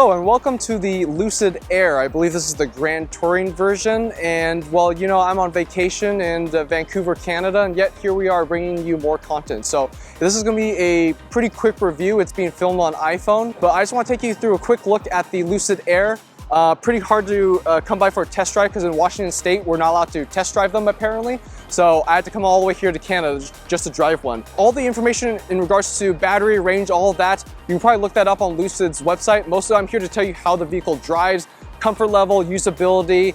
Hello and welcome to the Lucid Air. I believe this is the Grand Touring version, and well, you know, I'm on vacation in Vancouver, Canada, and yet here we are bringing you more content. So this is going to be a pretty quick review. It's being filmed on iPhone, but I just want to take you through a quick look at the Lucid Air. Pretty hard to come by for a test drive because in Washington State, we're not allowed to test drive them apparently. So I had to come all the way here to Canada just to drive one. All the information in regards to battery, range, all of that, you can probably look that up on Lucid's website. Most of it, I'm here to tell you how the vehicle drives, comfort level, usability,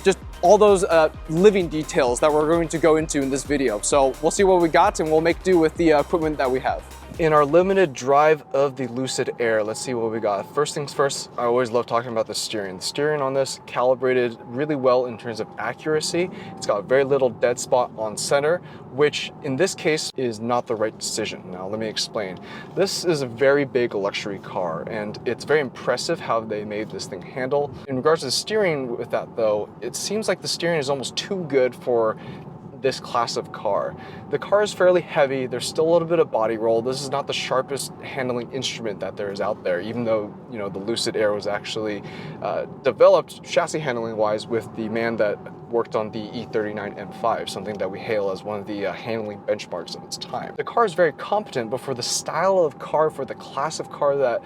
just all those living details that we're going to go into in this video. So we'll see what we got and we'll make do with the equipment that we have. In our limited drive of the Lucid Air, let's see what we got. First things first, I always love talking about the steering. The steering on this calibrated really well in terms of accuracy. It's got very little dead spot on center, which in this case is not the right decision. Now let me explain. This is a very big luxury car and it's very impressive how they made this thing handle. In regards to the steering with that though, it seems like the steering is almost too good for this class of car. The car is fairly heavy. There's still a little bit of body roll. This is not the sharpest handling instrument that there is out there, even though, you know, the Lucid Air was actually developed chassis handling wise with the man that worked on the E39 M5, something that we hail as one of the handling benchmarks of its time. The car is very competent, but for the style of car, for the class of car that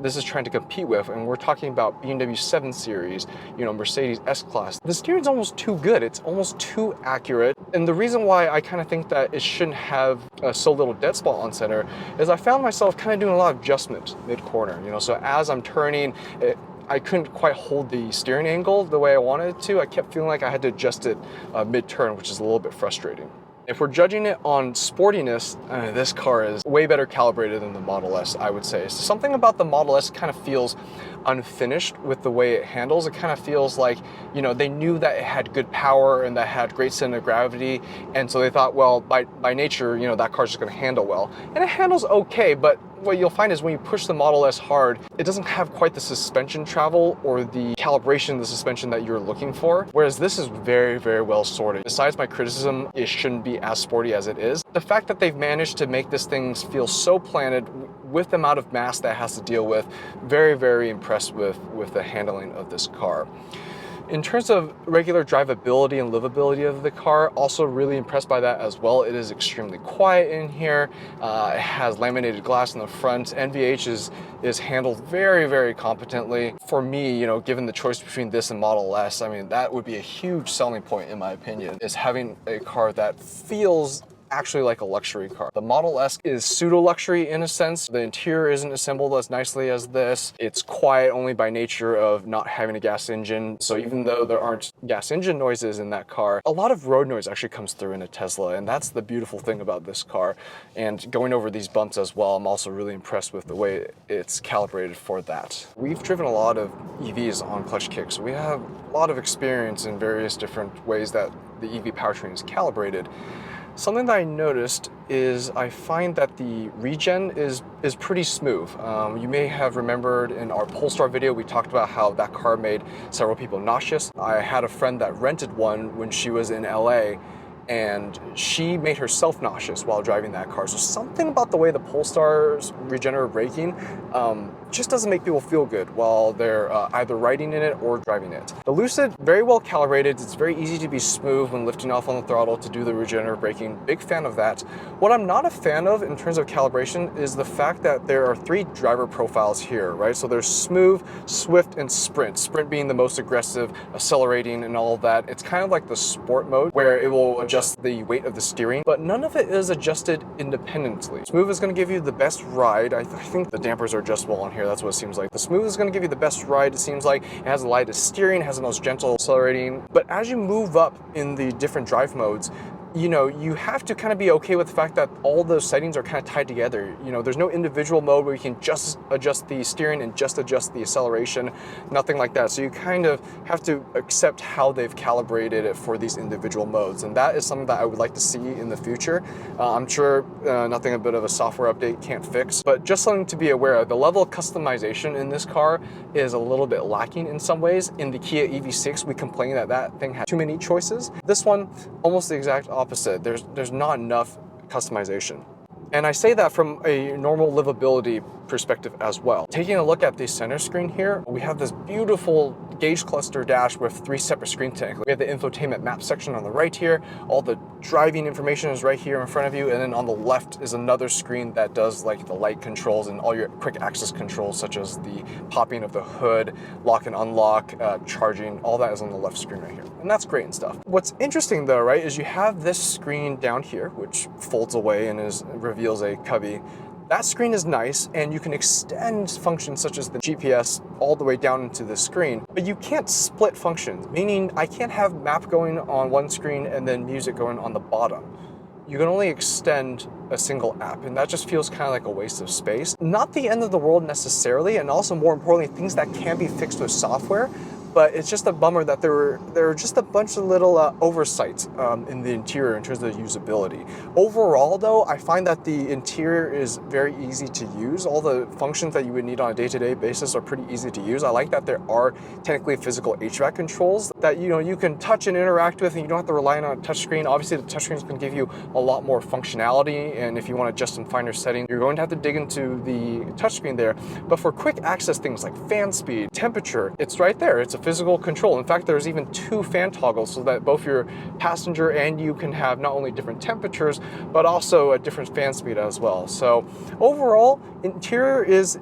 this is trying to compete with, and we're talking about BMW 7 Series, you know, Mercedes S-Class, the steering's almost too good. It's almost too accurate. And the reason why I kind of think that it shouldn't have so little dead spot on center is I found myself kind of doing a lot of adjustment mid-corner, you know, so as I'm turning, I couldn't quite hold the steering angle the way I wanted it to. I kept feeling like I had to adjust it mid-turn, which is a little bit frustrating. If we're judging it on sportiness, this car is way better calibrated than the Model S, I would say. So something about the Model S kind of feels unfinished with the way it handles. It kind of feels like, you know, they knew that it had good power and that had great center of gravity, and so they thought, well, by nature, you know, that car's just going to handle well. And it handles okay, but what you'll find is when you push the Model S hard, it doesn't have quite the suspension travel or the calibration of the suspension that you're looking for, whereas this is very, very well sorted. Besides my criticism, it shouldn't be as sporty as it is. The fact that they've managed to make this thing feel so planted with the amount of mass that it has to deal with, very, very impressed with the handling of this car. In terms of regular drivability and livability of the car, also really impressed by that as well. It is extremely quiet in here. It has laminated glass in the front. NVH is handled very, very competently. For me, you know, given the choice between this and Model S, I mean, that would be a huge selling point in my opinion, is having a car that feels actually like a luxury car. The Model S is pseudo-luxury in a sense. The interior isn't assembled as nicely as this. It's quiet only by nature of not having a gas engine. So even though there aren't gas engine noises in that car, a lot of road noise actually comes through in a Tesla, and that's the beautiful thing about this car. And going over these bumps as well, I'm also really impressed with the way it's calibrated for that. We've driven a lot of EVs on clutch kicks. We have a lot of experience in various different ways that the EV powertrain is calibrated. Something that I noticed is I find that the regen is pretty smooth. You may have remembered in our Polestar video, we talked about how that car made several people nauseous. I had a friend that rented one when she was in LA, and she made herself nauseous while driving that car. So something about the way the Polestar's regenerative braking just doesn't make people feel good while they're either riding in it or driving it. The Lucid, very well calibrated. It's very easy to be smooth when lifting off on the throttle to do the regenerative braking. Big fan of that. What I'm not a fan of in terms of calibration is the fact that there are 3 driver profiles here, right? So there's smooth, swift, and sprint. Sprint being the most aggressive, accelerating and all of that. It's kind of like the sport mode where it will adjust the weight of the steering, but none of it is adjusted independently. Smooth is going to give you the best ride. I think the dampers are adjustable on here. That's what it seems like. The smooth is going to give you the best ride. It seems like it has the lightest steering, has the most gentle accelerating. But as you move up in the different drive modes, you know, you have to kind of be okay with the fact that all those settings are kind of tied together. You know, there's no individual mode where you can just adjust the steering and just adjust the acceleration, nothing like that. So you kind of have to accept how they've calibrated it for these individual modes. And that is something that I would like to see in the future. I'm sure nothing a bit of a software update can't fix, but just something to be aware of. The level of customization in this car is a little bit lacking in some ways. In the Kia EV6, we complain that that thing had too many choices. This one, almost the exact opposite. There's not enough customization. And I say that from a normal livability perspective as well. Taking a look at the center screen here, we have this beautiful gauge cluster dash with 3 separate screens technically. We have the infotainment map section on the right here. All the driving information is right here in front of you. And then on the left is another screen that does like the light controls and all your quick access controls, such as the popping of the hood, lock and unlock, charging, all that is on the left screen right here. And that's great and stuff. What's interesting though, right, is you have this screen down here, which folds away and reveals a cubby. That screen is nice, and you can extend functions such as the GPS all the way down into the screen, but you can't split functions, meaning I can't have map going on one screen and then music going on the bottom. You can only extend a single app, and that just feels kind of like a waste of space. Not the end of the world necessarily, and also more importantly, things that can be fixed with software, but it's just a bummer that there were just a bunch of little oversights in the interior in terms of usability. Overall though, I find that the interior is very easy to use. All the functions that you would need on a day-to-day basis are pretty easy to use. I like that there are technically physical HVAC controls that you can touch and interact with, and you don't have to rely on a touchscreen. Obviously the touchscreens can give you a lot more functionality, and if you want to adjust in finer setting, you're going to have to dig into the touchscreen there. But for quick access things like fan speed, temperature, it's right there. It's a physical control. In fact, there's even 2 fan toggles so that both your passenger and you can have not only different temperatures, but also a different fan speed as well. So overall, interior is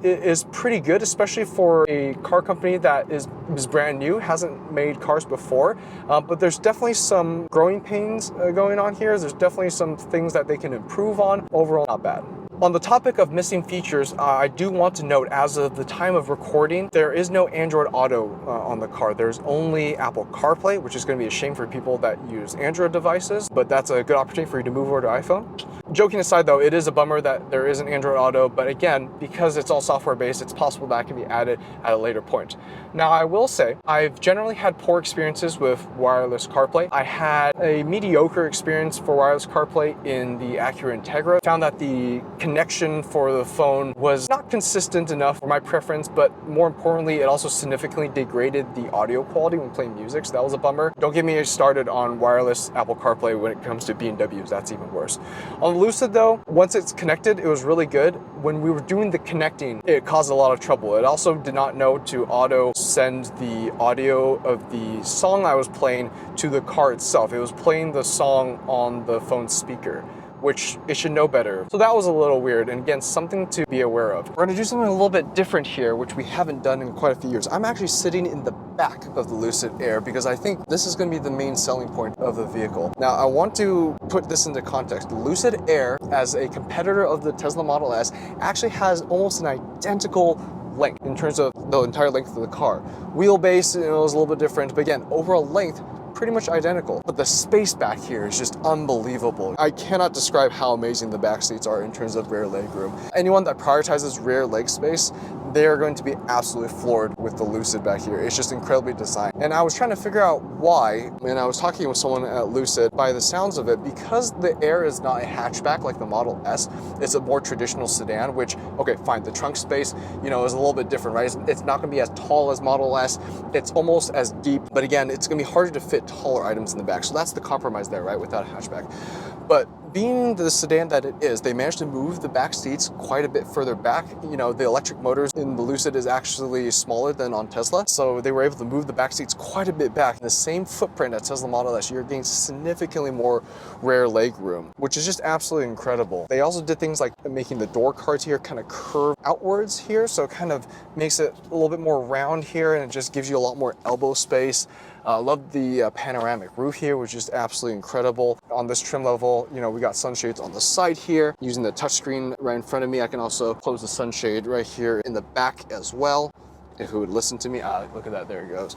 pretty good, especially for a car company that is brand new, hasn't made cars before. But there's definitely some growing pains going on here. There's definitely some things that they can improve on. Overall, not bad. On the topic of missing features, I do want to note, as of the time of recording, there is no Android Auto on the car. There's only Apple CarPlay, which is going to be a shame for people that use Android devices, but that's a good opportunity for you to move over to iPhone. Joking aside though, it is a bummer that there isn't Android Auto, but again, because it's all software based, it's possible that can be added at a later point. Now I will say, I've generally had poor experiences with wireless CarPlay. I had a mediocre experience for wireless CarPlay in the Acura Integra. Found that the connection for the phone was not consistent enough for my preference, but more importantly, it also significantly degraded the audio quality when playing music, so that was a bummer. Don't get me started on wireless Apple CarPlay when it comes to BMWs, that's even worse. On Lucid though, once it's connected, it was really good. When we were doing the connecting, it caused a lot of trouble. It also did not know to auto send the audio of the song I was playing to the car itself. It was playing the song on the phone speaker, which it should know better. So that was a little weird, and again, something to be aware of. We're gonna do something a little bit different here, which we haven't done in quite a few years. I'm actually sitting in the back of the Lucid Air because I think this is gonna be the main selling point of the vehicle. Now, I want to put this into context. The Lucid Air, as a competitor of the Tesla Model S, actually has almost an identical length in terms of the entire length of the car. Wheelbase, is a little bit different, but again, overall length, pretty much identical. But the space back here is just unbelievable. I cannot describe how amazing the back seats are in terms of rear leg room. Anyone that prioritizes rear leg space, they're going to be absolutely floored with the Lucid back here. It's just incredibly designed. And I was trying to figure out why, and I was talking with someone at Lucid. By the sounds of it, because the Air is not a hatchback like the Model S, it's a more traditional sedan, which, okay, fine, the trunk space, is a little bit different, right? It's not gonna be as tall as Model S. It's almost as deep, but again, it's gonna be harder to fit taller items in the back. So that's the compromise there, right, without a hatchback. But being the sedan that it is, they managed to move the back seats quite a bit further back. The electric motors in the Lucid is actually smaller than on Tesla, so they were able to move the back seats quite a bit back. In the same footprint as Tesla Model S, you're getting significantly more rear leg room, which is just absolutely incredible. They also did things like making the door cards here kind of curve outwards here, so it kind of makes it a little bit more round here, and it just gives you a lot more elbow space. Love the panoramic roof here, which is absolutely incredible. On this trim level, we got sunshades on the side here. Using the touchscreen right in front of me, I can also close the sunshade right here in the back as well. If it would listen to me, look at that, there it goes.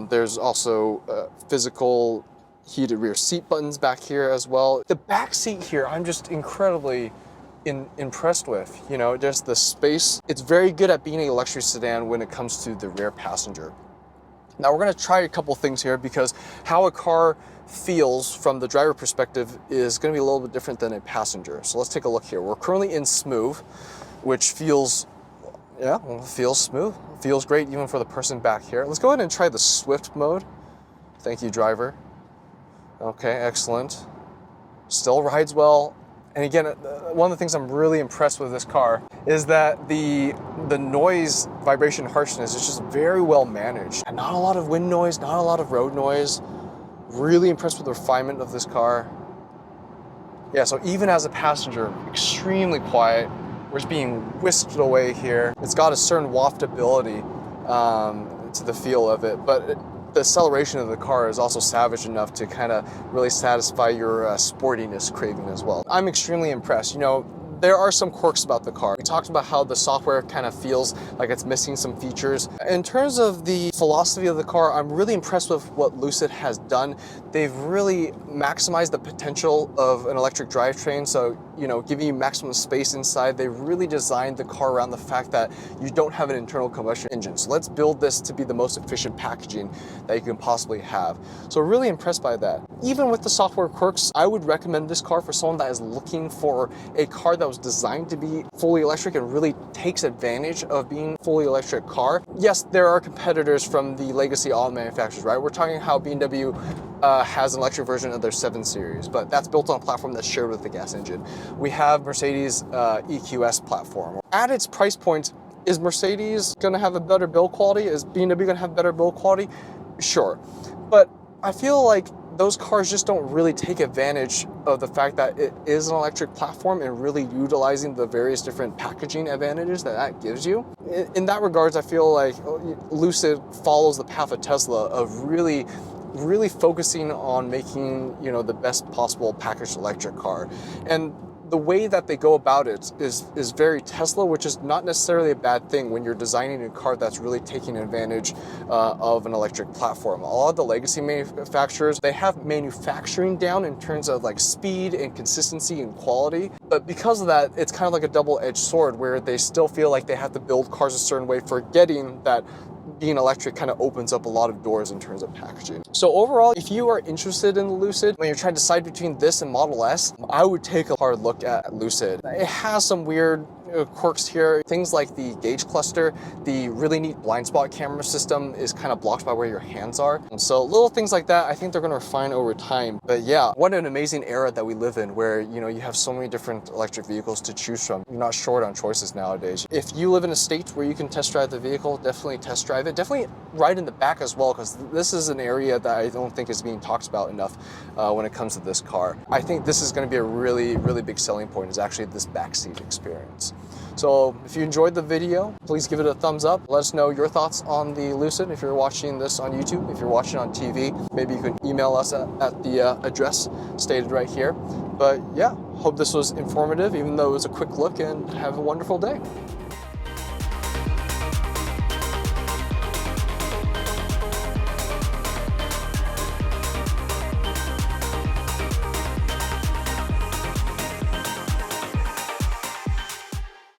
There's also physical heated rear seat buttons back here as well. The back seat here, I'm just incredibly impressed with, just the space. It's very good at being a luxury sedan when it comes to the rear passenger. Now we're going to try a couple things here, because how a car feels from the driver perspective is going to be a little bit different than a passenger. So let's take a look here. We're currently in smooth, which feels smooth. Feels great even for the person back here. Let's go ahead and try the Swift mode. Thank you, driver. Okay, excellent. Still rides well. And again, one of the things I'm really impressed with this car is that the noise, vibration, harshness is just very well managed. And not a lot of wind noise, not a lot of road noise. Really impressed with the refinement of this car. Yeah, so even as a passenger, extremely quiet. We're just being whisked away here. It's got a certain waftability to the feel of it, but the acceleration of the car is also savage enough to kind of really satisfy your sportiness craving as well. I'm extremely impressed. You know, there are some quirks about the car. We talked about how the software kind of feels like it's missing some features. In terms of the philosophy of the car, I'm really impressed with what Lucid has done. They've really maximized the potential of an electric drivetrain, so, you know, giving you maximum space inside. They really designed the car around the fact that you don't have an internal combustion engine. So let's build this to be the most efficient packaging that you can possibly have. So really impressed by that. Even with the software quirks, I would recommend this car for someone that is looking for a car that was designed to be fully electric and really takes advantage of being a fully electric car. Yes, there are competitors from the legacy auto manufacturers, right? We're talking how BMW has an electric version of their 7 Series, but that's built on a platform that's shared with the gas engine. We have Mercedes EQS platform. At its price point, is Mercedes gonna have a better build quality? Is BMW gonna have better build quality? Sure, but I feel like those cars just don't really take advantage of the fact that it is an electric platform and really utilizing the various different packaging advantages that gives you. In that regards, I feel like Lucid follows the path of Tesla of really focusing on making, you know, the best possible packaged electric car. And the way that they go about it is very Tesla, which is not necessarily a bad thing when you're designing a car that's really taking advantage of an electric platform. A lot of the legacy manufacturers, they have manufacturing down in terms of like speed and consistency and quality. But because of that, it's kind of like a double-edged sword where they still feel like they have to build cars a certain way, forgetting that being electric kind of opens up a lot of doors in terms of packaging. So overall, if you are interested in the Lucid, when you're trying to decide between this and Model S, I would take a hard look at Lucid. It has some weird quirks here. Things like the gauge cluster, the really neat blind spot camera system is kind of blocked by where your hands are. And so little things like that, I think they're going to refine over time. But yeah, what an amazing era that we live in where, you know, you have so many different electric vehicles to choose from. You're not short on choices nowadays. If you live in a state where you can test drive the vehicle, definitely test drive it. Definitely ride in the back as well, because this is an area that I don't think is being talked about enough when it comes to this car. I think this is going to be a really big selling point, is actually this backseat experience. So if you enjoyed the video, please give it a thumbs up. Let us know your thoughts on the Lucid. If you're watching this on YouTube, if you're watching on TV, maybe you can email us at the address stated right here. But yeah, hope this was informative, even though it was a quick look, and have a wonderful day.